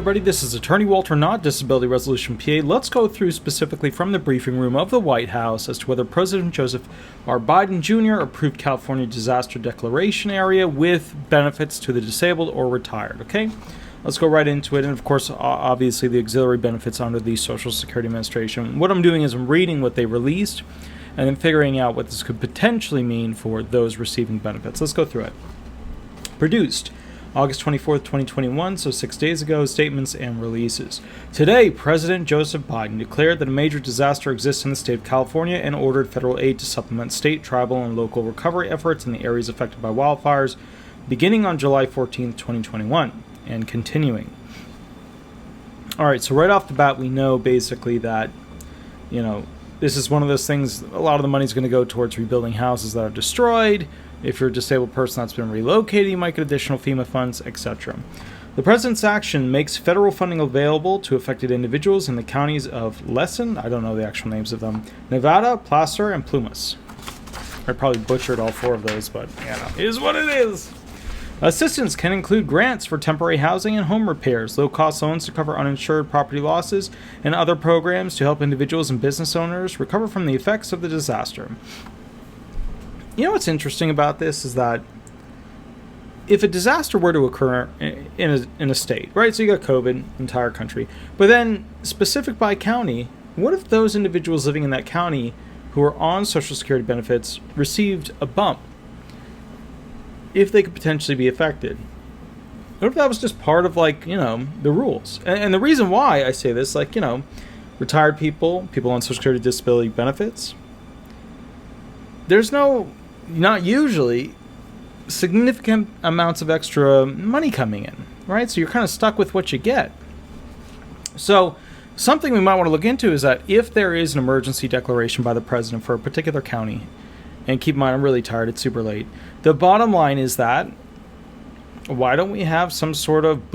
everybody, this is Attorney Walter Knott, Disability Resolution PA. Let's go through specifically from the briefing room of the White House as to whether President Joseph R. Biden Jr. approved California disaster declaration area with benefits to the disabled or retired, okay? Let's go right into it, and of course, obviously the auxiliary benefits under the Social Security Administration. What I'm doing is I'm reading what they released and then figuring out what this could potentially mean for those receiving benefits. Let's go through it. Produced August 24th, 2021, so 6 days ago, statements and releases. Today, President Joseph Biden declared that a major disaster exists in the state of California and ordered federal aid to supplement state, tribal, and local recovery efforts in the areas affected by wildfires beginning on July 14th, 2021, and continuing. All right, so right off the bat, we know basically that, this is one of those things, a lot of the money is going to go towards rebuilding houses that are destroyed. If you're a disabled person that's been relocated, you might get additional FEMA funds, etc. The president's action makes federal funding available to affected individuals in the counties of Lesson, I don't know the actual names of them, Nevada, Placer, and Plumas. I probably butchered all four of those, but it is what it is. Assistance can include grants for temporary housing and home repairs, low-cost loans to cover uninsured property losses, and other programs to help individuals and business owners recover from the effects of the disaster. You know what's interesting about this is that if a disaster were to occur in a state, right? So you got COVID, entire country, but then specific by county, what if those individuals living in that county who are on Social Security benefits received a bump? If they could potentially be affected. What if that was just part of the rules? And the reason why I say this, retired people on Social Security disability benefits, there's not usually significant amounts of extra money coming in, right? So you're kind of stuck with what you get. So something we might want to look into is that if there is an emergency declaration by the president for a particular county, and keep in mind, I'm really tired, it's super late. The bottom line is that why don't we have some sort of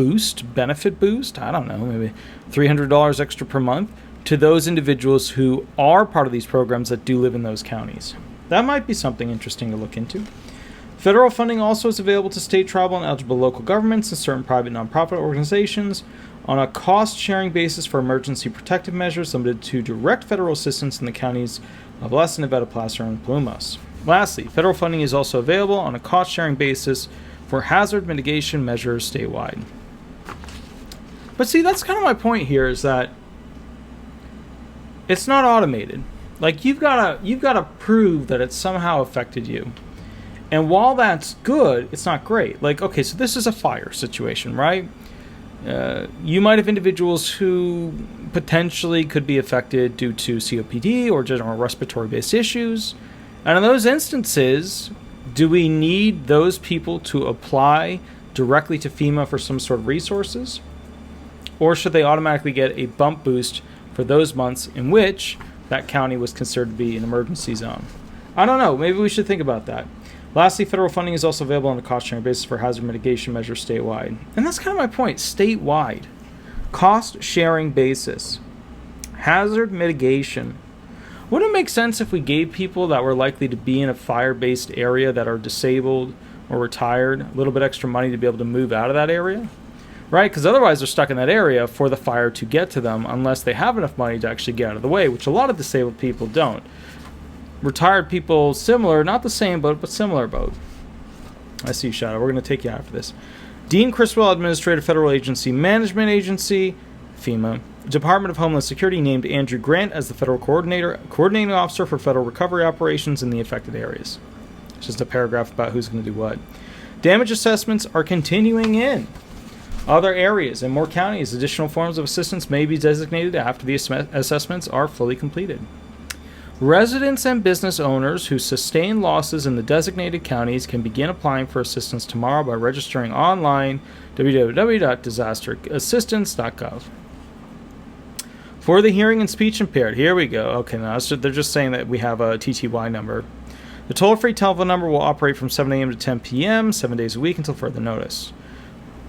benefit boost? I don't know, maybe $300 extra per month to those individuals who are part of these programs that do live in those counties. That might be something interesting to look into. Federal funding also is available to state, tribal, and eligible local governments and certain private nonprofit organizations on a cost-sharing basis for emergency protective measures limited to direct federal assistance in the counties of Lesson, Nevada, Placer, and Plumas. Lastly, federal funding is also available on a cost-sharing basis for hazard mitigation measures statewide. But see, that's kind of my point here, is that it's not automated. You've gotta prove that it somehow affected you. And while that's good, it's not great. Okay, so this is a fire situation, right? You might have individuals who potentially could be affected due to COPD or general respiratory-based issues. And in those instances, do we need those people to apply directly to FEMA for some sort of resources? Or should they automatically get a bump boost for those months in which that county was considered to be an emergency zone? I don't know. Maybe we should think about that. Lastly, federal funding is also available on a cost-sharing basis for hazard mitigation measures statewide. And that's kind of my point. Statewide. Cost-sharing basis. Hazard mitigation. Wouldn't it make sense if we gave people that were likely to be in a fire-based area that are disabled or retired a little bit extra money to be able to move out of that area? Right? Because otherwise they're stuck in that area for the fire to get to them unless they have enough money to actually get out of the way, which a lot of disabled people don't. Retired people, similar, not the same boat, but similar boat. I see, Shadow. We're going to take you after this. Dean Criswell, Administrative Federal Agency Management Agency, FEMA. Department of Homeland Security named Andrew Grant as the federal coordinating officer for federal recovery operations in the affected areas. It's just a paragraph about who's going to do what. Damage assessments are continuing in other areas and more counties. Additional forms of assistance may be designated after the assessments are fully completed. Residents and business owners who sustain losses in the designated counties can begin applying for assistance tomorrow by registering online www.disasterassistance.gov. For the hearing and speech impaired, here we go. Okay, now they're just saying that we have a TTY number. The toll-free telephone number will operate from 7 a.m. to 10 p.m., 7 days a week until further notice.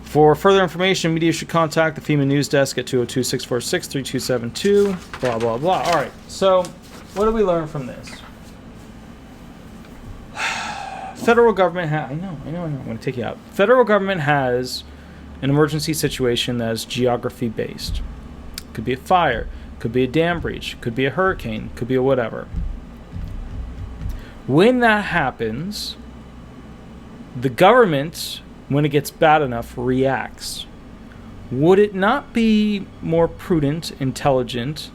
For further information, media should contact the FEMA News Desk at 202-646-3272, blah, blah, blah. All right, so what do we learn from this? Federal government I know, I'm going to take you out. Federal government has an emergency situation that is geography based. Could be a fire, could be a dam breach, could be a hurricane, could be a whatever. When that happens, the government, when it gets bad enough, reacts. Would it not be more prudent, intelligent,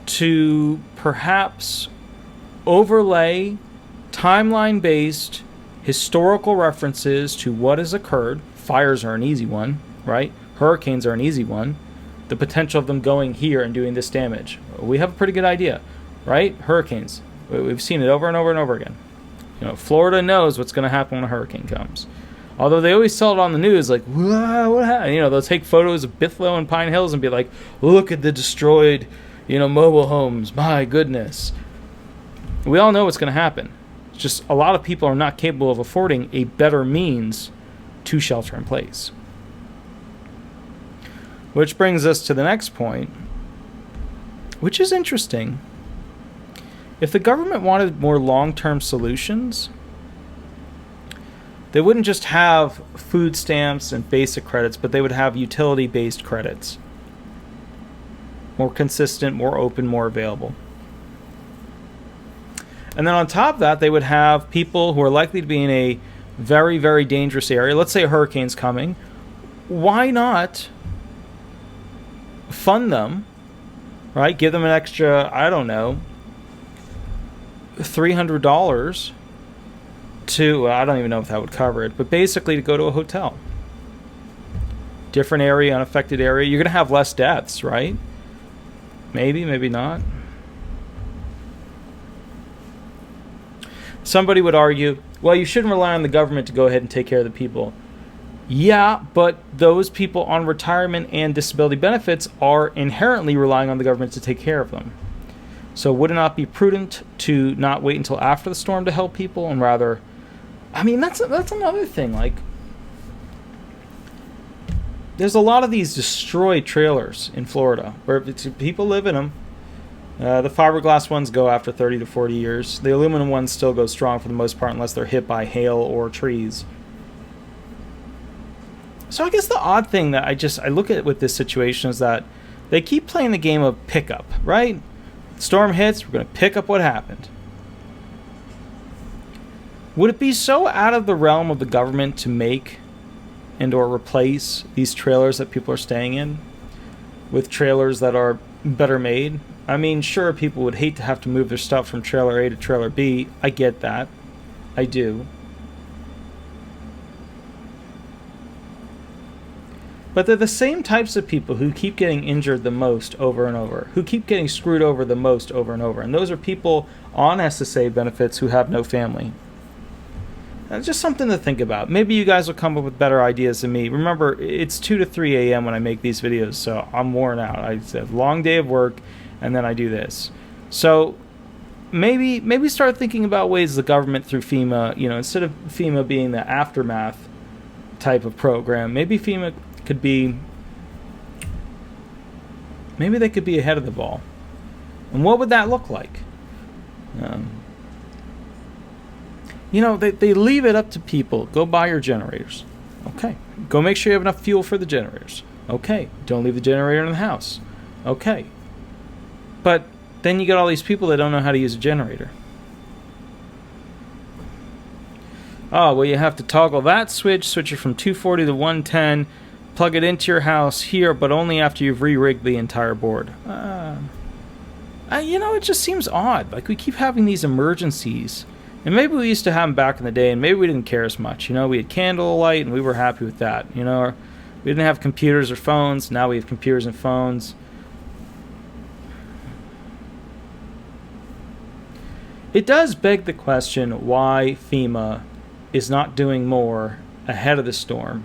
to perhaps overlay timeline-based historical references to what has occurred? Fires are an easy one, right? Hurricanes are an easy one. The potential of them going here and doing this damage. We have a pretty good idea, right? Hurricanes. We've seen it over and over and over again. Florida knows what's going to happen when a hurricane comes. Although they always sell it on the news like, wow, what happened? They'll take photos of Bithlow and Pine Hills and be like, look at the destroyed, mobile homes. My goodness. We all know what's going to happen. It's just a lot of people are not capable of affording a better means to shelter in place. Which brings us to the next point, which is interesting. If the government wanted more long-term solutions, they wouldn't just have food stamps and basic credits, but they would have utility-based credits. More consistent, more open, more available. And then on top of that, they would have people who are likely to be in a very, very dangerous area. Let's say a hurricane's coming. Why not fund them, right? Give them an extra, I don't know, $300 to, I don't even know if that would cover it, but basically to go to a hotel. Different area, unaffected area. You're going to have less deaths, right? Maybe, maybe not. Somebody would argue, well, you shouldn't rely on the government to go ahead and take care of the people. Yeah, but those people on retirement and disability benefits are inherently relying on the government to take care of them. So would it not be prudent to not wait until after the storm to help people and rather... that's another thing. Like, there's a lot of these destroyed trailers in Florida where people live in them. The fiberglass ones go after 30 to 40 years. The aluminum ones still go strong for the most part unless they're hit by hail or trees. So I guess the odd thing that I look at with this situation is that they keep playing the game of pickup, right? Storm hits, we're going to pick up what happened. Would it be so out of the realm of the government to make and or replace these trailers that people are staying in with trailers that are better made? Sure, people would hate to have to move their stuff from trailer A to trailer B. I get that. I do. But they're the same types of people who keep getting injured the most over and over, who keep getting screwed over the most over and over. And those are people on SSA benefits who have no family. That's just something to think about. Maybe you guys will come up with better ideas than me. Remember, it's 2 to 3 a.m. when I make these videos, so I'm worn out. I have a long day of work, and then I do this. So maybe start thinking about ways the government through FEMA, instead of FEMA being the aftermath type of program, maybe FEMA could be, maybe they could be ahead of the ball. And what would that look like? They leave it up to people. Go buy your generators. Okay. Go make sure you have enough fuel for the generators. Okay. Don't leave the generator in the house. Okay. But then you get all these people that don't know how to use a generator. Oh, well, you have to toggle that switch it from 240 to 110, plug it into your house here, but only after you've re-rigged the entire board. It just seems odd. Like, we keep having these emergencies. And maybe we used to have them back in the day, and maybe we didn't care as much. We had candlelight, and we were happy with that. We didn't have computers or phones. Now we have computers and phones. It does beg the question why FEMA is not doing more ahead of the storm.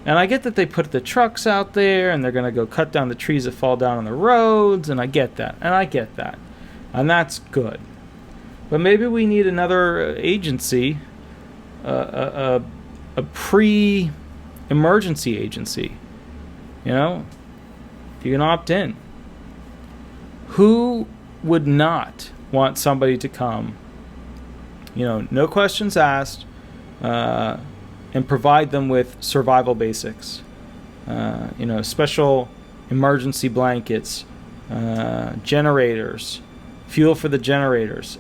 And I get that they put the trucks out there, and they're going to go cut down the trees that fall down on the roads, and I get that. And that's good. But maybe we need another agency, a pre-emergency agency. You can opt in. Who would not want somebody to come, no questions asked, and and provide them with survival basics. Special emergency blankets, generators, fuel for the generators,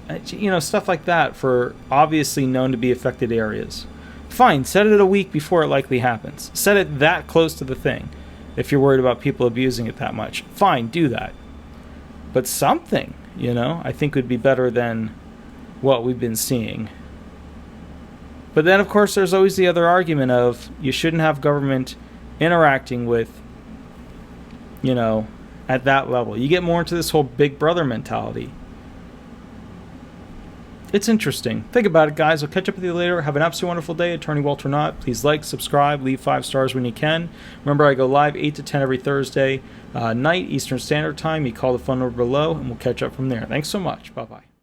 stuff like that for obviously known to be affected areas. Fine, set it a week before it likely happens. Set it that close to the thing. If you're worried about people abusing it that much, fine, do that. But something, I think would be better than what we've been seeing. But then, of course, there's always the other argument of you shouldn't have government interacting with, at that level. You get more into this whole big brother mentality. It's interesting. Think about it, guys. I'll catch up with you later. Have an absolutely wonderful day. Attorney Walter Knott. Please like, subscribe, leave 5 stars when you can. Remember, I go live 8 to 10 every Thursday night, Eastern Standard Time. You call the phone number below, and we'll catch up from there. Thanks so much. Bye-bye.